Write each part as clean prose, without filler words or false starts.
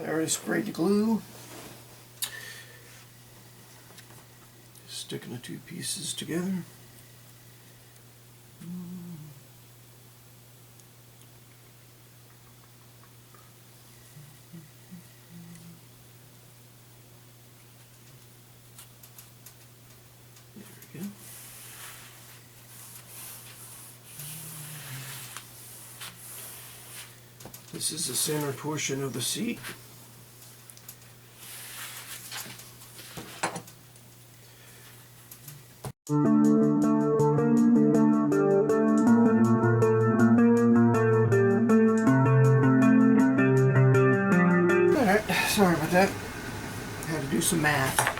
I already sprayed the glue. Just sticking the two pieces together. There we go. This is the center portion of the seat. Alright, sorry about that. Had to do some math.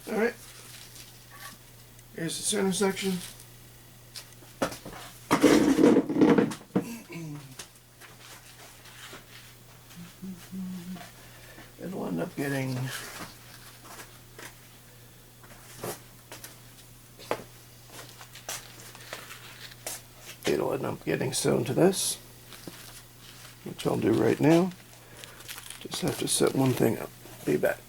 Alright, here's the center section. It'll end up getting sewn to this, which I'll do right now. Just have to set one thing up. Be back.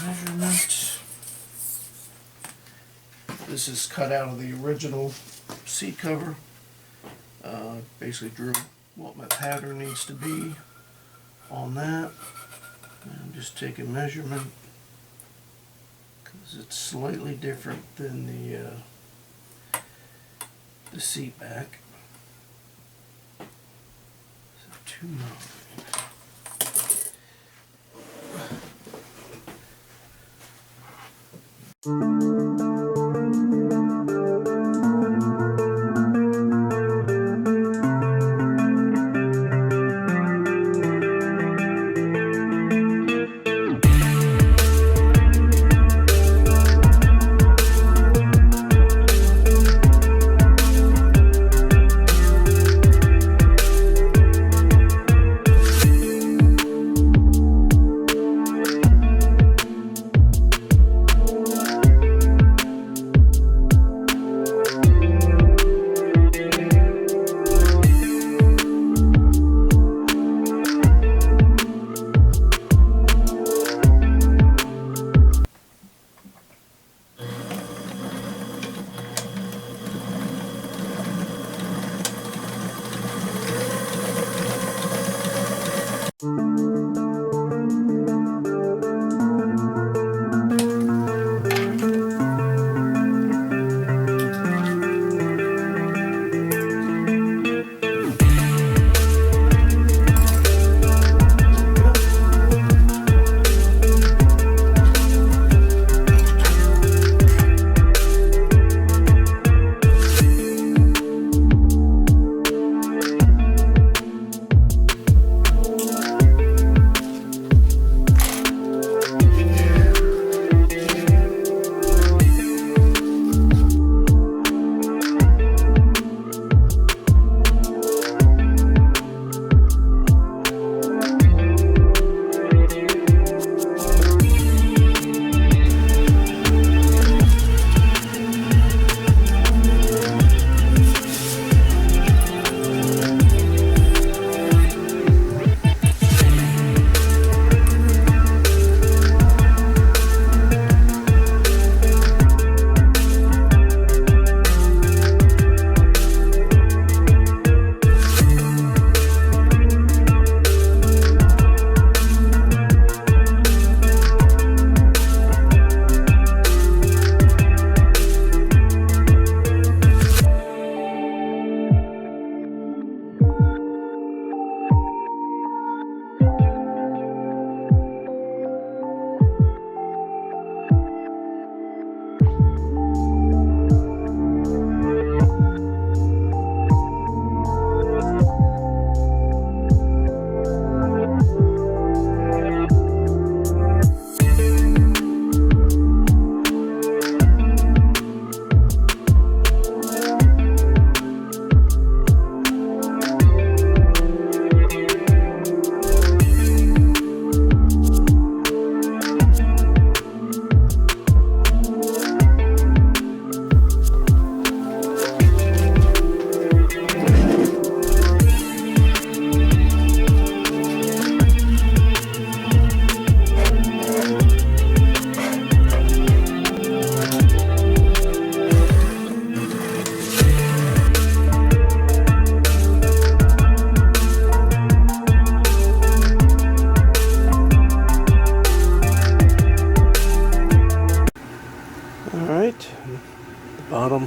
Measurement. This is cut out of the original seat cover. Basically drew what my pattern needs to be on that. And just take a measurement because it's slightly different than the seat back. So 2.9.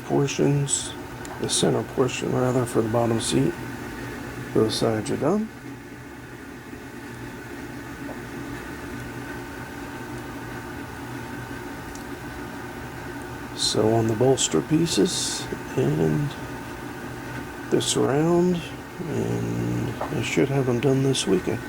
Portions, the center portion rather, for the bottom seat. Both sides are done. So on the bolster pieces and the surround, and I should have them done this weekend.